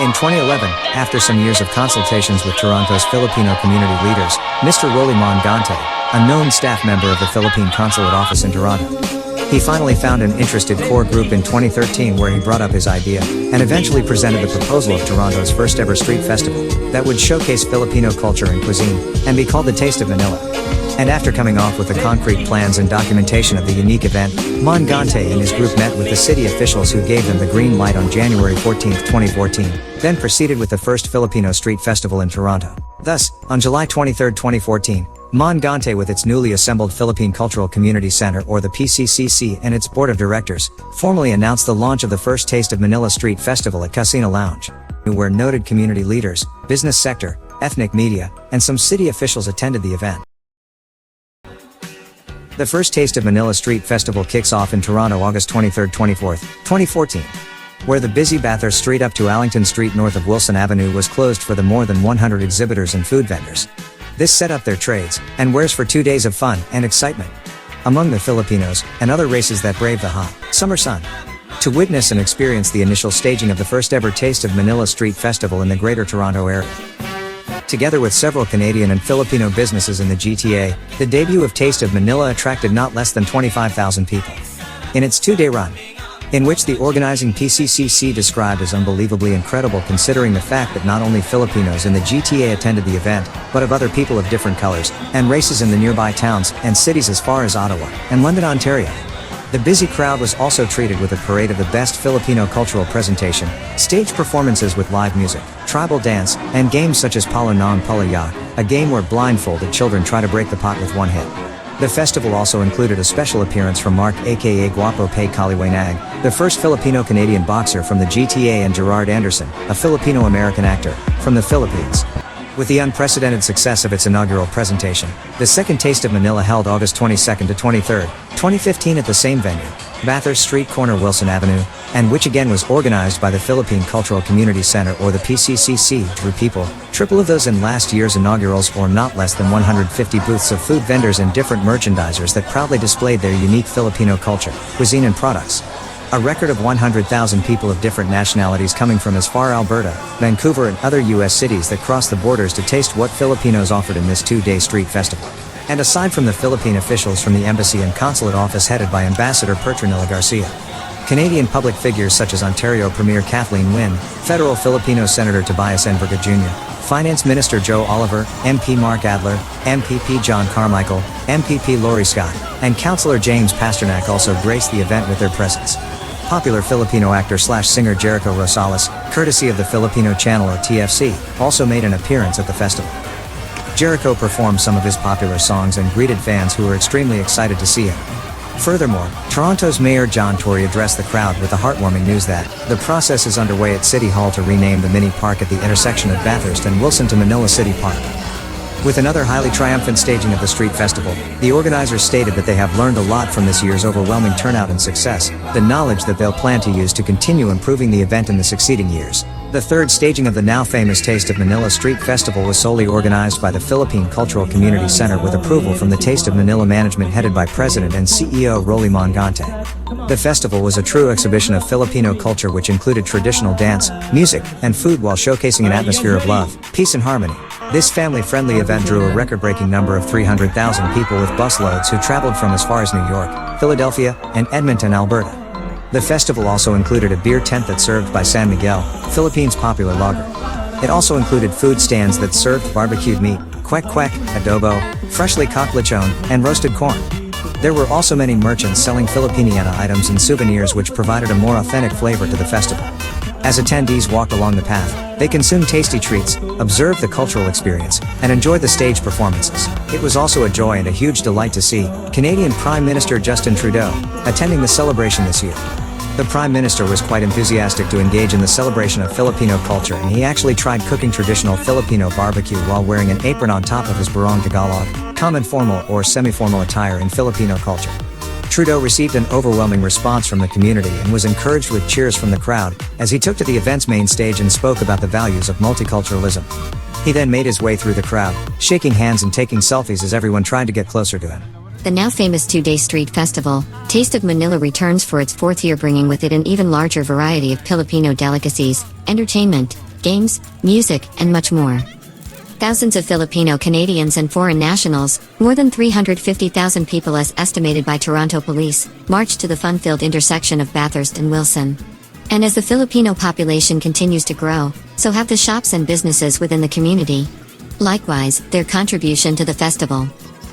In 2011, after some years of consultations with Toronto's Filipino community leaders, Mr. Rolly Mongante, a known staff member of the Philippine Consulate Office in Toronto, he finally found an interested core group in 2013 where he brought up his idea, and eventually presented the proposal of Toronto's first ever street festival, that would showcase Filipino culture and cuisine, and be called the Taste of Manila. And after coming off with the concrete plans and documentation of the unique event, Mongante and his group met with the city officials who gave them the green light on January 14, 2014, then proceeded with the first Filipino street festival in Toronto. Thus, on July 23, 2014, Mongante with its newly assembled Philippine Cultural Community Center or the PCCC and its board of directors, formally announced the launch of the first Taste of Manila Street Festival at Casino Lounge, where noted community leaders, business sector, ethnic media, and some city officials attended the event. The first Taste of Manila Street Festival kicks off in Toronto August 23, 2014, where the busy Bathurst Street up to Allington Street north of Wilson Avenue was closed for the more than 100 exhibitors and food vendors. This set up their trades and wares for 2 days of fun and excitement among the Filipinos and other races that brave the hot summer sun to witness and experience the initial staging of the first ever Taste of Manila Street Festival in the Greater Toronto area. Together with several Canadian and Filipino businesses in the GTA, the debut of Taste of Manila attracted not less than 25,000 people in its 2-day run, in which the organizing PCCC described as unbelievably incredible considering the fact that not only Filipinos in the GTA attended the event, but of other people of different colors and races in the nearby towns and cities as far as Ottawa and London, Ontario. The busy crowd was also treated with a parade of the best Filipino cultural presentation, stage performances with live music, tribal dance, and games such as Palo ng Palaya, a game where blindfolded children try to break the pot with one hit. The festival also included a special appearance from Mark aka Guapo Pay Kaliwanag, the first Filipino-Canadian boxer from the GTA, and Gerard Anderson, a Filipino-American actor from the Philippines. With the unprecedented success of its inaugural presentation, the second Taste of Manila held August 22 to 23, 2015 at the same venue, Bathurst Street corner Wilson Avenue, and which again was organized by the Philippine Cultural Community Center or the PCCC, drew people, triple of those in last year's inaugurals, or not less than 150 booths of food vendors and different merchandisers that proudly displayed their unique Filipino culture, cuisine and products. A record of 100,000 people of different nationalities coming from as far Alberta, Vancouver and other US cities that crossed the borders to taste what Filipinos offered in this 2-day street festival. And aside from the Philippine officials from the embassy and consulate office headed by Ambassador Petronila Garcia, Canadian public figures such as Ontario Premier Kathleen Wynne, Federal Filipino Senator Tobias Enverga Jr., Finance Minister Joe Oliver, MP Mark Adler, MPP John Carmichael, MPP Lori Scott, and Councillor James Pasternak also graced the event with their presence. Popular Filipino actor/singer Jericho Rosales, courtesy of the Filipino channel or TFC, also made an appearance at the festival. Jericho performed some of his popular songs and greeted fans who were extremely excited to see him. Furthermore, Toronto's Mayor John Tory addressed the crowd with the heartwarming news that the process is underway at City Hall to rename the mini park at the intersection of Bathurst and Wilson to Manila City Park. With another highly triumphant staging of the street festival, the organizers stated that they have learned a lot from this year's overwhelming turnout and success, the knowledge that they'll plan to use to continue improving the event in the succeeding years. The third staging of the now famous Taste of Manila Street Festival was solely organized by the Philippine Cultural Community Center with approval from the Taste of Manila management headed by President and CEO Rolly Mongante. The festival was a true exhibition of Filipino culture which included traditional dance, music, and food while showcasing an atmosphere of love, peace and harmony. This family-friendly event drew a record-breaking number of 300,000 people with busloads who traveled from as far as New York, Philadelphia, and Edmonton, Alberta. The festival also included a beer tent that served by San Miguel, Philippines' popular lager. It also included food stands that served barbecued meat, kwek-kwek, adobo, freshly cooked lechon, and roasted corn. There were also many merchants selling Filipiniana items and souvenirs which provided a more authentic flavor to the festival. As attendees walked along the path, they consumed tasty treats, observed the cultural experience, and enjoyed the stage performances. It was also a joy and a huge delight to see Canadian Prime Minister Justin Trudeau attending the celebration this year. The Prime Minister was quite enthusiastic to engage in the celebration of Filipino culture, and he actually tried cooking traditional Filipino barbecue while wearing an apron on top of his barong Tagalog, common formal or semi-formal attire in Filipino culture. Trudeau received an overwhelming response from the community and was encouraged with cheers from the crowd as he took to the event's main stage and spoke about the values of multiculturalism. He then made his way through the crowd, shaking hands and taking selfies as everyone tried to get closer to him. The now famous 2-day street festival, Taste of Manila, returns for its 4th year, bringing with it an even larger variety of Filipino delicacies, entertainment, games, music, and much more. Thousands of Filipino Canadians and foreign nationals, more than 350,000 people as estimated by Toronto police, marched to the fun-filled intersection of Bathurst and Wilson. And as the Filipino population continues to grow, so have the shops and businesses within the community. Likewise, their contribution to the festival.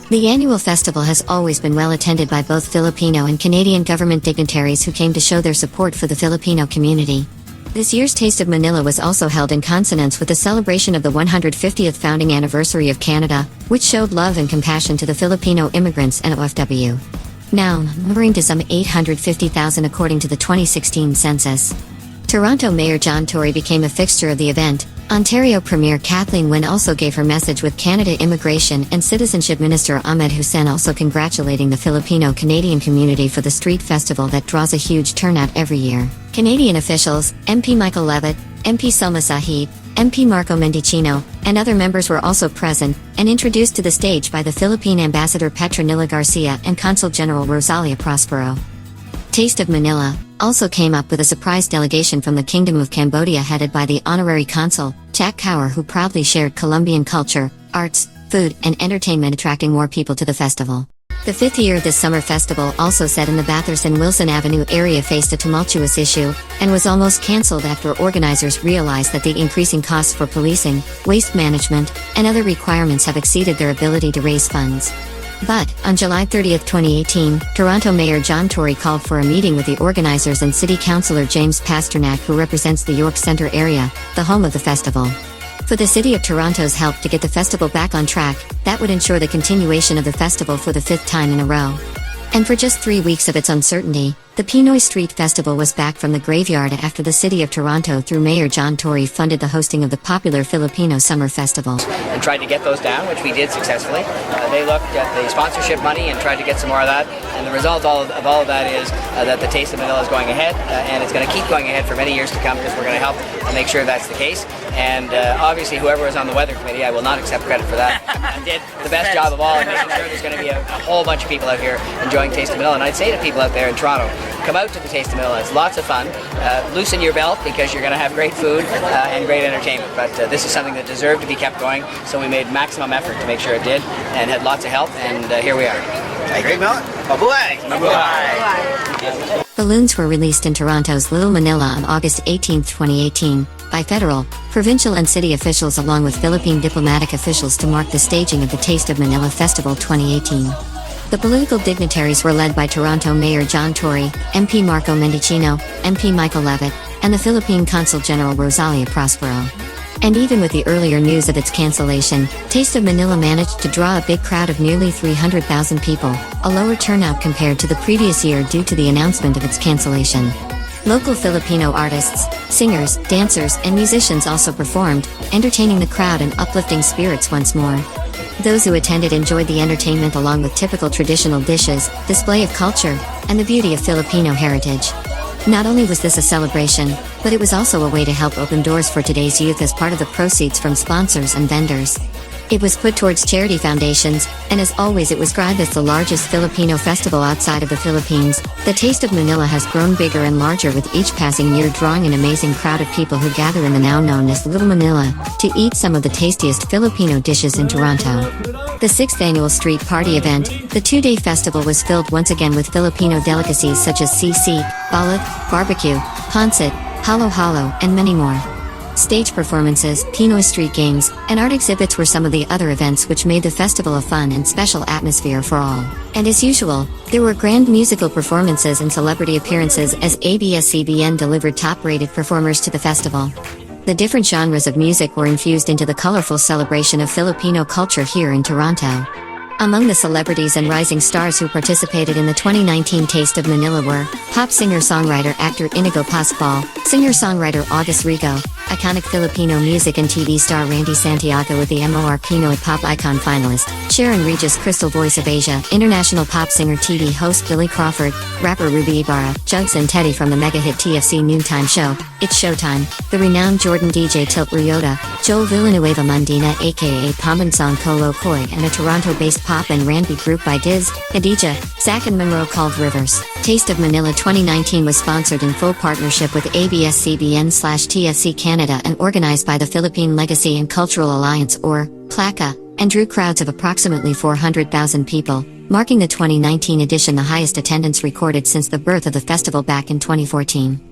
The annual festival has always been well attended by both Filipino and Canadian government dignitaries who came to show their support for the Filipino community. This year's Taste of Manila was also held in consonance with the celebration of the 150th founding anniversary of Canada, which showed love and compassion to the Filipino immigrants and OFW. Now, numbering to some 850,000 according to the 2016 census. Toronto Mayor John Tory became a fixture of the event. Ontario Premier Kathleen Wynne also gave her message, with Canada Immigration and Citizenship Minister Ahmed Hussein also congratulating the Filipino-Canadian community for the street festival that draws a huge turnout every year. Canadian officials, MP Michael Levitt, MP Selma Sahid, MP Marco Mendicino, and other members were also present, and introduced to the stage by the Philippine Ambassador Petronila Garcia and Consul General Rosalia Prospero. Taste of Manila also came up with a surprise delegation from the Kingdom of Cambodia headed by the Honorary Consul, Jack Cower, who proudly shared Colombian culture, arts, food, and entertainment, attracting more people to the festival. The fifth year of this summer festival, also set in the Bathurst and Wilson Avenue area, faced a tumultuous issue, and was almost cancelled after organizers realized that the increasing costs for policing, waste management, and other requirements have exceeded their ability to raise funds. But, on July 30, 2018, Toronto Mayor John Tory called for a meeting with the organizers and City Councillor James Pasternak, who represents the York Centre area, the home of the festival. For the City of Toronto's help to get the festival back on track, that would ensure the continuation of the festival for the fifth time in a row. And for just 3 weeks of its uncertainty, the Pinoy Street Festival was back from the graveyard after the City of Toronto, through Mayor John Tory, funded the hosting of the popular Filipino Summer Festival. And tried to get those down, which we did successfully. They looked at the sponsorship money and tried to get some more of that. And the result of all of that is that the Taste of Manila is going ahead, and it's going to keep going ahead for many years to come, because we're going to help make sure that's the case. And obviously, whoever was on the weather committee, I will not accept credit for that, did the best job of all in making sure there's going to be a whole bunch of people out here enjoying Taste of Manila. And I'd say to people out there in Toronto, come out to the Taste of Manila. It's lots of fun. Loosen your belt, because you're going to have great food and great entertainment. But this is something that deserved to be kept going, so we made maximum effort to make sure it did, and had lots of help, and here we are. Great Melon. Mabuhay! Mabuhay! Balloons were released in Toronto's Little Manila on August 18, 2018, by federal, provincial and city officials along with Philippine diplomatic officials to mark the staging of the Taste of Manila Festival 2018. The political dignitaries were led by Toronto Mayor John Tory, MP Marco Mendicino, MP Michael Levitt, and the Philippine Consul General Rosalia Prospero. And even with the earlier news of its cancellation, Taste of Manila managed to draw a big crowd of nearly 300,000 people, a lower turnout compared to the previous year due to the announcement of its cancellation. Local Filipino artists, singers, dancers, and musicians also performed, entertaining the crowd and uplifting spirits once more. Those who attended enjoyed the entertainment along with typical traditional dishes, display of culture, and the beauty of Filipino heritage. Not only was this a celebration, but it was also a way to help open doors for today's youth as part of the proceeds from sponsors and vendors. It was put towards charity foundations, and as always it was described as the largest Filipino festival outside of the Philippines. The Taste of Manila has grown bigger and larger with each passing year, drawing an amazing crowd of people who gather in the now known as Little Manila, to eat some of the tastiest Filipino dishes in Toronto. The 6th annual street party event, the 2-day festival, was filled once again with Filipino delicacies such as sisig, balut, barbecue, pancit, halo-halo, and many more. Stage performances, Pinoy street games, and art exhibits were some of the other events which made the festival a fun and special atmosphere for all. And as usual, there were grand musical performances and celebrity appearances as ABS-CBN delivered top-rated performers to the festival. The different genres of music were infused into the colorful celebration of Filipino culture here in Toronto. Among the celebrities and rising stars who participated in the 2019 Taste of Manila were pop singer-songwriter-actor Inigo Pascual, singer-songwriter August Rigo, iconic Filipino music and TV star Randy Santiago with the MOR Pinoy Pop Icon finalist, Sharon Regis Crystal Voice of Asia, international pop singer TV host Billy Crawford, rapper Ruby Ibarra, Jugs and Teddy from the mega-hit TFC noontime show, It's Showtime, the renowned Jordan DJ Tilt Ryota, Joel Villanueva Mundina aka Pambansang Kolo Koy, and a Toronto-based pop and R&B group by Diz, Khadija, Zach and Monroe called Rivers. Taste of Manila 2019 was sponsored in full partnership with ABS-CBN/TSC Canada and organized by the Philippine Legacy and Cultural Alliance or PLACA, and drew crowds of approximately 400,000 people, marking the 2019 edition the highest attendance recorded since the birth of the festival back in 2014.